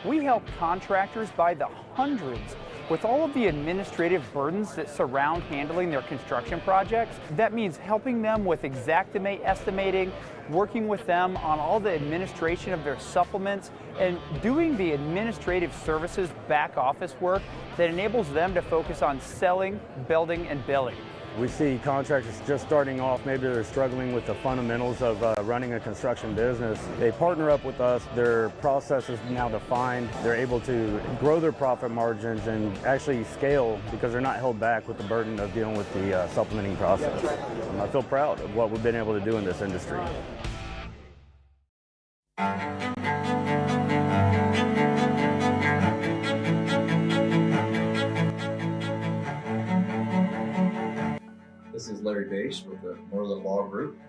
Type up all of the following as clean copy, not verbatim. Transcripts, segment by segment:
We help contractors by the hundreds with all of the administrative burdens that surround handling their construction projects. That means helping them with estimating, working with them on all the administration of their supplements, and doing the administrative services back office work that enables them to focus on selling, building, and billing. We see contractors just starting off, maybe they're struggling with the fundamentals of running a construction business. They partner up with us, their process is now defined, they're able to grow their profit margins and actually scale because they're not held back with the burden of dealing with the supplementing process. I feel proud of what we've been able to do in this industry. This is Larry Bache with the Merlin Law Group,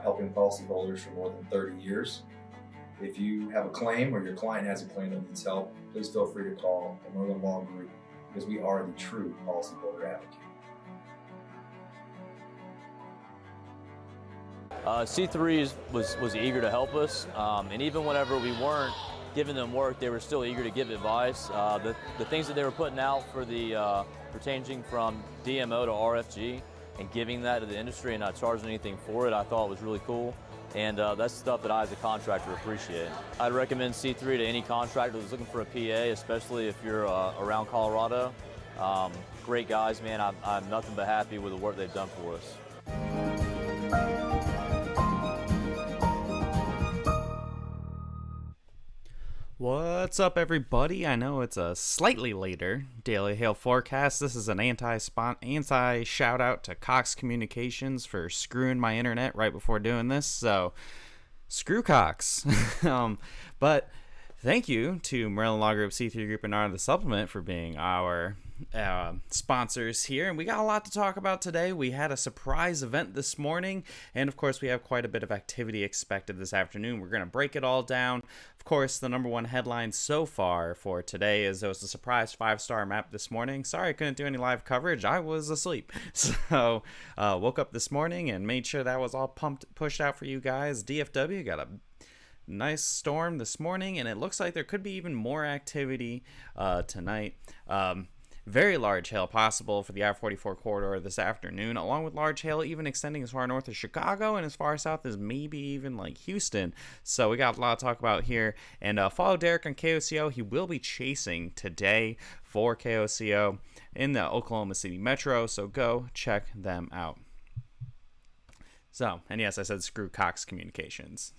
helping policyholders for more than 30 years. If you have a claim or your client has a claim that needs help, please feel free to call the Merlin Law Group because we are the true policyholder advocate. C3 was eager to help us, and even whenever we weren't giving them work, they were still eager to give advice. The things that they were putting out for the for changing from DMO to RFG and giving that to the industry and not charging anything for it, I thought was really cool. And that's stuff that I as a contractor appreciate. I'd recommend C3 to any contractor that's looking for a PA, especially if you're around Colorado. Great guys, man. I'm nothing but happy with the work they've done for us. What's up, everybody? I know it's a slightly later daily hail forecast. This is an anti shout out to Cox Communications for screwing my internet right before doing this. So screw Cox. But thank you to Merlin Law Group, C3 Group, and Art of the Supplement for being our sponsors here. And we got a lot to talk about today. We had a surprise event this morning, and of course we have quite a bit of activity expected this afternoon. We're going to break it all down. Of course, the number one headline so far for today is there was a surprise 5-star map this morning. Sorry I couldn't do any live coverage. I was asleep. So woke up this morning and made sure that was all pushed out for you guys. DFW got a nice storm this morning, and it looks like there could be even more activity tonight. Very large hail possible for the I-44 corridor this afternoon, along with large hail even extending as far north as Chicago and as far south as maybe even like Houston. So we got a lot to talk about here. And follow Derik on KOCO. He will be chasing today for KOCO in the Oklahoma City Metro, so go check them out. So, and yes, I said screw Cox Communications.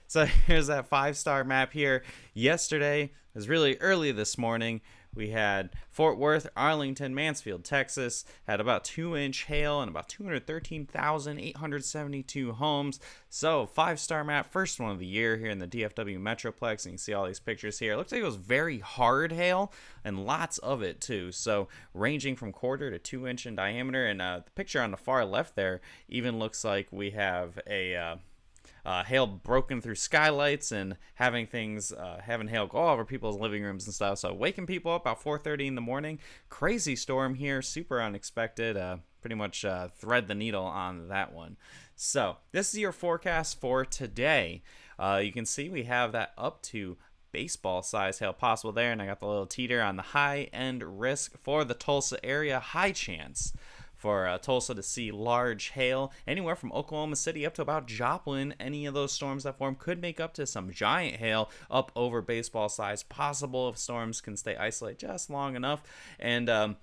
So here's that 5-star map here. Yesterday, it was really early this morning. We had Fort Worth, Arlington, Mansfield, Texas, had about 2-inch hail and about 213,872 homes. So 5-star map, first one of the year here in the DFW Metroplex. And you can see all these pictures here. It looks like it was very hard hail and lots of it too. So ranging from 1/4 to 2-inch in diameter. And the picture on the far left there even looks like we have a hail broken through skylights and having hail go all over people's living rooms and stuff. So waking people up about 4:30 in the morning. Crazy storm here, super unexpected. Pretty much thread the needle on that one. So this is your forecast for today. You can see we have that up to baseball size hail possible there, and I got the little teeter on the high end risk for the Tulsa area. High chance for Tulsa to see large hail. Anywhere from Oklahoma City up to about Joplin, any of those storms that form could make up to some giant hail up over baseball size possible if storms can stay isolated just long enough. And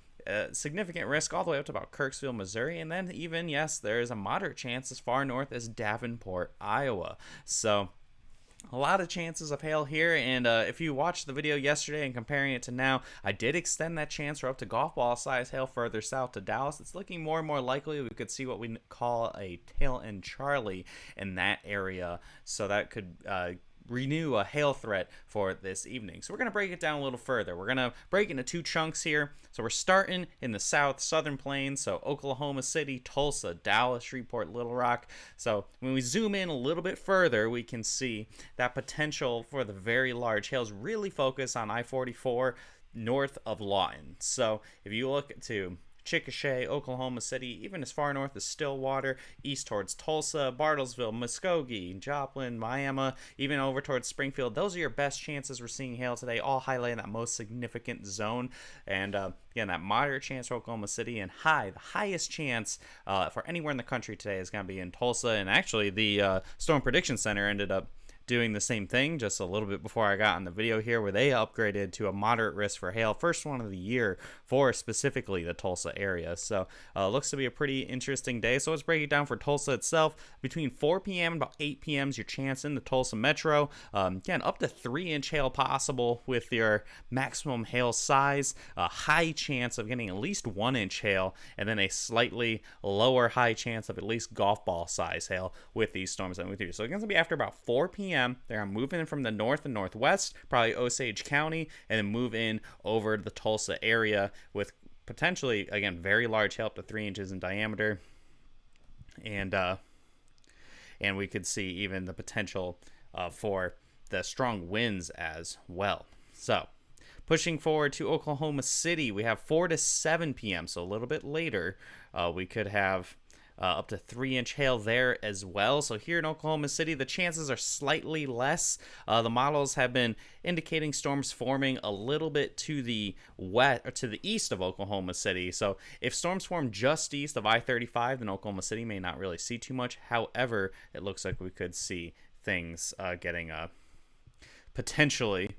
significant risk all the way up to about Kirksville, Missouri, and then even, yes, there is a moderate chance as far north as Davenport, Iowa. So a lot of chances of hail here, and if you watched the video yesterday and comparing it to now, I did extend that chance for up to golf ball size hail further south to Dallas. It's looking more and more likely we could see what we call a tail end Charlie in that area, so that could renew a hail threat for this evening. So we're going to break it down a little further. We're going to break into two chunks here. So we're starting in the southern plains, so Oklahoma City, Tulsa, Dallas, Shreveport, Little Rock. So when we zoom in a little bit further, we can see that potential for the very large hails really focus on I-44 north of Lawton. So if you look to Chickasha, Oklahoma City, even as far north as Stillwater, east towards Tulsa, Bartlesville, Muskogee, Joplin, Miami, even over towards Springfield. Those are your best chances we're seeing hail today, all highlighting that most significant zone. And again, that moderate chance for Oklahoma City, and the highest chance for anywhere in the country today is going to be in Tulsa. And actually, the Storm Prediction Center ended up doing the same thing just a little bit before I got on the video here, where they upgraded to a moderate risk for hail, first one of the year for specifically the Tulsa area. So looks to be a pretty interesting day. So let's break it down for Tulsa itself. Between 4 p.m. and about 8 p.m. is your chance in the Tulsa Metro. Again, up to 3-inch hail possible with your maximum hail size, a high chance of getting at least 1-inch hail, and then a slightly lower high chance of at least golf ball size hail with these storms that move through. So it's going to be after about 4 p.m. They're moving in from the north and northwest, probably Osage County, and then move in over the Tulsa area with potentially, again, very large hail up to 3 inches in diameter. And we could see even the potential for the strong winds as well. So pushing forward to Oklahoma City, we have 4 to 7 p.m., so a little bit later, we could have up to 3-inch hail there as well. So here in Oklahoma City, the chances are slightly less. The models have been indicating storms forming a little bit to the west or to the east of Oklahoma City. So if storms form just east of I-35, then Oklahoma City may not really see too much. However, it looks like we could see things getting potentially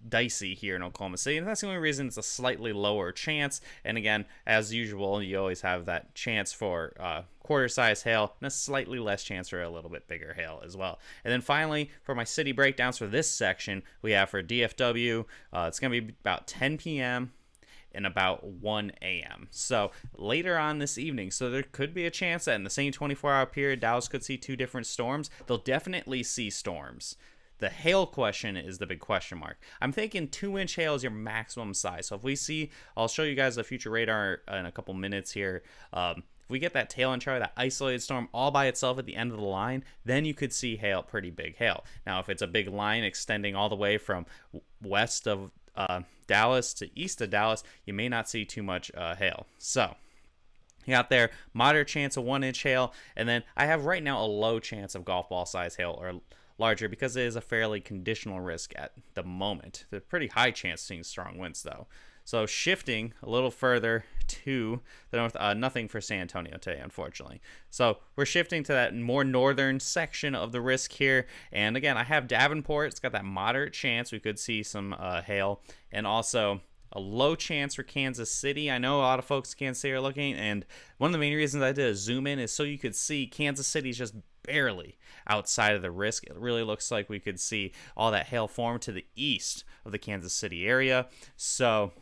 dicey here in Oklahoma City, and that's the only reason it's a slightly lower chance. And again, as usual, you always have that chance for quarter size hail and a slightly less chance for a little bit bigger hail as well. And then finally, for my city breakdowns for this section, we have for DFW, it's going to be about 10 p.m. and about 1 a.m. So later on this evening, so there could be a chance that in the same 24-hour period, Dallas could see 2 different storms. They'll definitely see storms. The hail question is the big question mark. I'm thinking 2-inch hail is your maximum size. So if we see, I'll show you guys the future radar in a couple minutes here. If we get that tail end Charlie, that isolated storm all by itself at the end of the line, then you could see hail, pretty big hail. Now, if it's a big line extending all the way from west of Dallas to east of Dallas, you may not see too much hail. So you got there, moderate chance of 1-inch hail, and then I have right now a low chance of golf ball size hail or larger because it is a fairly conditional risk at the moment. There's a pretty high chance of seeing strong winds though. So shifting a little further to the north, nothing for San Antonio today, unfortunately. So we're shifting to that more northern section of the risk here. And again, I have Davenport. It's got that moderate chance. We could see some hail, and also a low chance for Kansas City. I know a lot of folks in Kansas City are looking, and one of the main reasons I did a zoom in is so you could see Kansas City is just barely outside of the risk. It really looks like we could see all that hail form to the east of the Kansas City area. So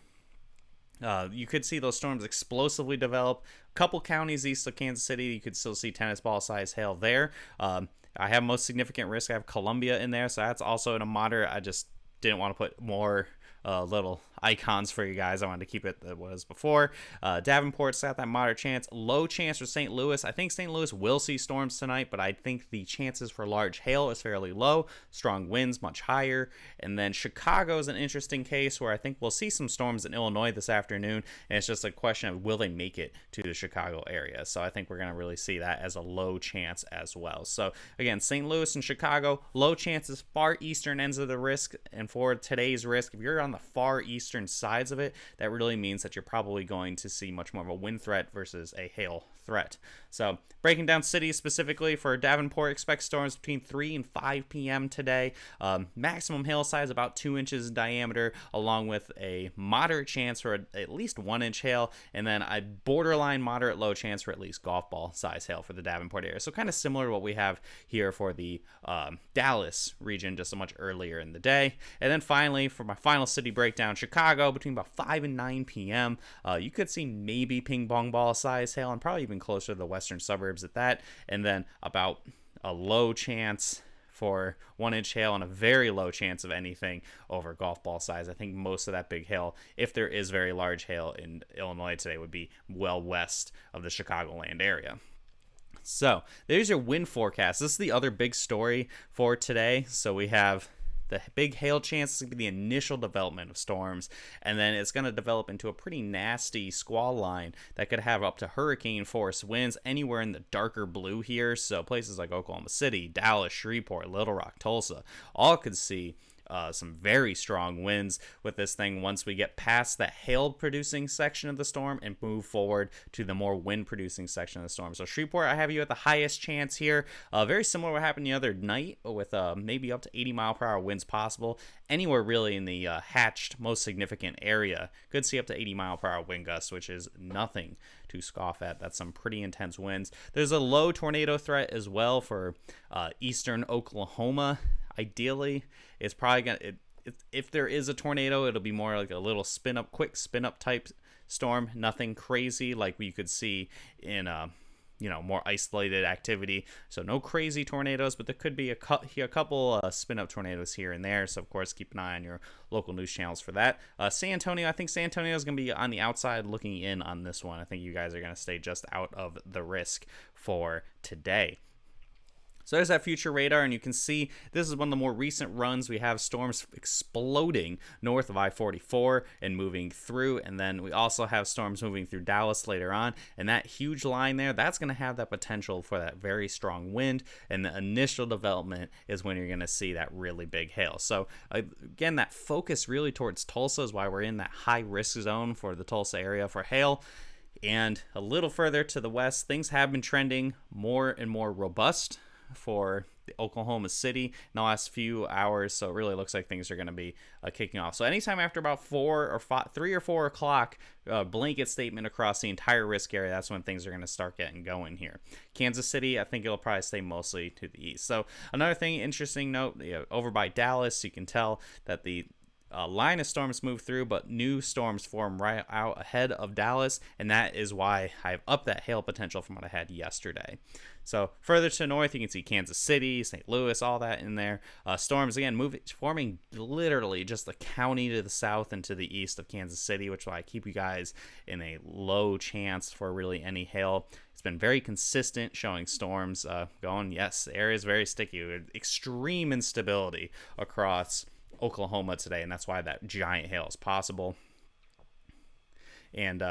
you could see those storms explosively develop. A couple counties east of Kansas City, you could still see tennis ball size hail there. I have most significant risk. I have Columbia in there, so that's also in a moderate. I just didn't want to put more little icons for you guys. I wanted to keep it that was before. Davenport's got that moderate chance. Low chance for St. Louis. I think St. Louis will see storms tonight, but I think the chances for large hail is fairly low. Strong winds much higher. And then Chicago is an interesting case where I think we'll see some storms in Illinois this afternoon, and it's just a question of will they make it to the Chicago area. So I think we're going to really see that as a low chance as well. So again, St. Louis and Chicago, low chances, far eastern ends of the risk. And for today's risk, if you're on the far eastern eastern sides of it, that really means that you're probably going to see much more of a wind threat versus a hail threat. So breaking down cities specifically for Davenport, expect storms between 3 and 5 p.m. today. Maximum hail size about 2 inches in diameter, along with a moderate chance for at least 1 inch hail, and then a borderline moderate low chance for at least golf ball size hail for the Davenport area. So kind of similar to what we have here for the Dallas region just so much earlier in the day. And then finally, for my final city breakdown, Chicago between about 5 and 9 p.m. You could see maybe ping pong ball size hail, and probably even closer to the western suburbs at that. And then about a low chance for 1 inch hail and a very low chance of anything over golf ball size. I think most of that big hail, if there is very large hail in Illinois today, would be well west of the Chicagoland area. So there's your wind forecast. This is the other big story for today. So we have the big hail chance is going to be the initial development of storms, and then it's going to develop into a pretty nasty squall line that could have up to hurricane force winds anywhere in the darker blue here. So places like Oklahoma City, Dallas, Shreveport, Little Rock, Tulsa, all could see some very strong winds with this thing once we get past the hail producing section of the storm and move forward to the more wind producing section of the storm. So Shreveport, I have you at the highest chance here. Very similar to what happened the other night with maybe up to 80 mile per hour winds possible. Anywhere really in the hatched most significant area could see up to 80 mile per hour wind gusts, which is nothing to scoff at. That's some pretty intense winds. There's a low tornado threat as well for eastern Oklahoma. Ideally, it's probably gonna. If there is a tornado, it'll be more like a little quick spin up type storm. Nothing crazy like we could see in more isolated activity. So no crazy tornadoes, but there could be a couple spin up tornadoes here and there. So of course, keep an eye on your local news channels for that. San Antonio, I think San Antonio is going to be on the outside looking in on this one. I think you guys are going to stay just out of the risk for today. So there's that future radar, and you can see this is one of the more recent runs. We have storms exploding north of I-44 and moving through, and then we also have storms moving through Dallas later on, and that huge line there, that's going to have that potential for that very strong wind, and the initial development is when you're going to see that really big hail. So again, that focus really towards Tulsa is why we're in that high risk zone for the Tulsa area for hail. And a little further to the west, things have been trending more and more robust for the Oklahoma City in the last few hours, so it really looks like things are going to be kicking off. So anytime after about 3 or 4 o'clock, blanket statement across the entire risk area, that's when things are going to start getting going here. Kansas City, I think it'll probably stay mostly to the east. So another thing, interesting note, over by Dallas, you can tell that the line of storms move through, but new storms form right out ahead of Dallas, and that is why I've upped that hail potential from what I had yesterday. So further to the north, you can see Kansas City, St. Louis, all that in there. Storms, again, forming literally just the county to the south and to the east of Kansas City, which will keep you guys in a low chance for really any hail. It's been very consistent showing storms going. Yes, the area is very sticky. Extreme instability across Oklahoma today, and that's why that giant hail is possible. And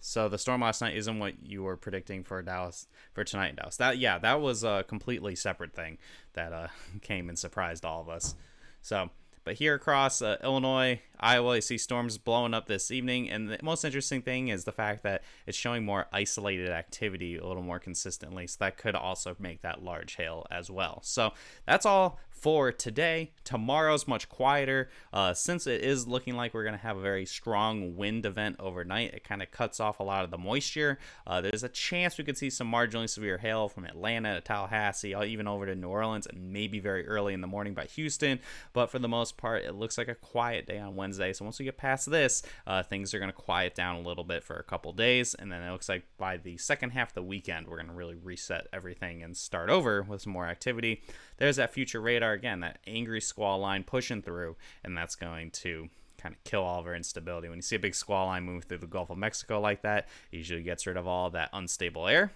so the storm last night isn't what you were predicting for Dallas for tonight in Dallas. That was a completely separate thing that came and surprised all of us. So, but here across Illinois, Iowa, you see storms blowing up this evening, and the most interesting thing is the fact that it's showing more isolated activity a little more consistently, so that could also make that large hail as well. So that's all for today. Tomorrow's much quieter. Since it is looking like we're going to have a very strong wind event overnight, it kind of cuts off a lot of the moisture. There's a chance we could see some marginally severe hail from Atlanta to Tallahassee, even over to New Orleans, and maybe very early in the morning by Houston. But for the most part, it looks like a quiet day on Wednesday. So once we get past this, things are going to quiet down a little bit for a couple days. And then it looks like by the second half of the weekend, we're going to really reset everything and start over with some more activity. There's that future radar again, that angry squall line pushing through, and that's going to kind of kill all of our instability. When you see a big squall line move through the Gulf of Mexico like that, it usually gets rid of all that unstable air,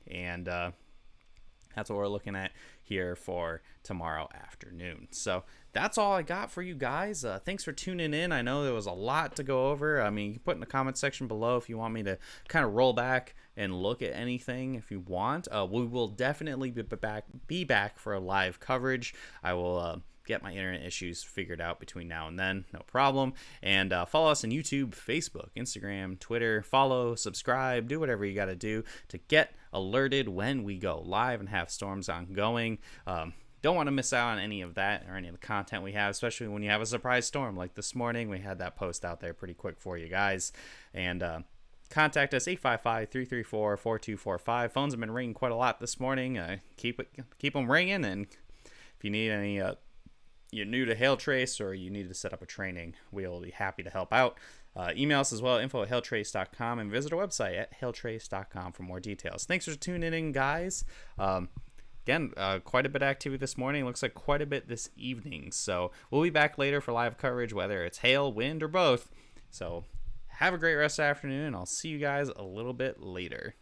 and that's what we're looking at here for tomorrow afternoon. So that's all I got for you guys. Thanks for tuning in. I know there was a lot to go over. I mean, you can put in the comment section below if you want me to kind of roll back and look at anything if you want. We will definitely be back for a live coverage. I will get my internet issues figured out between now and then, no problem. And follow us on YouTube, Facebook, Instagram, Twitter. Follow, subscribe, do whatever you got to do to get alerted when we go live and have storms ongoing. Don't want to miss out on any of that or any of the content we have, especially when you have a surprise storm like this morning. We had that post out there pretty quick for you guys. And contact us, 855-334-4245. Phones have been ringing quite a lot this morning. Keep them ringing. And if you need any, you're new to Hail Trace or you need to set up a training, we'll be happy to help out. Email us as well, info@hailtrace.com, and visit our website at hailtrace.com for more details. Thanks for tuning in, guys. Again, quite a bit of activity this morning. Looks like quite a bit this evening. So we'll be back later for live coverage, whether it's hail, wind, or both. So have a great rest of the afternoon, and I'll see you guys a little bit later.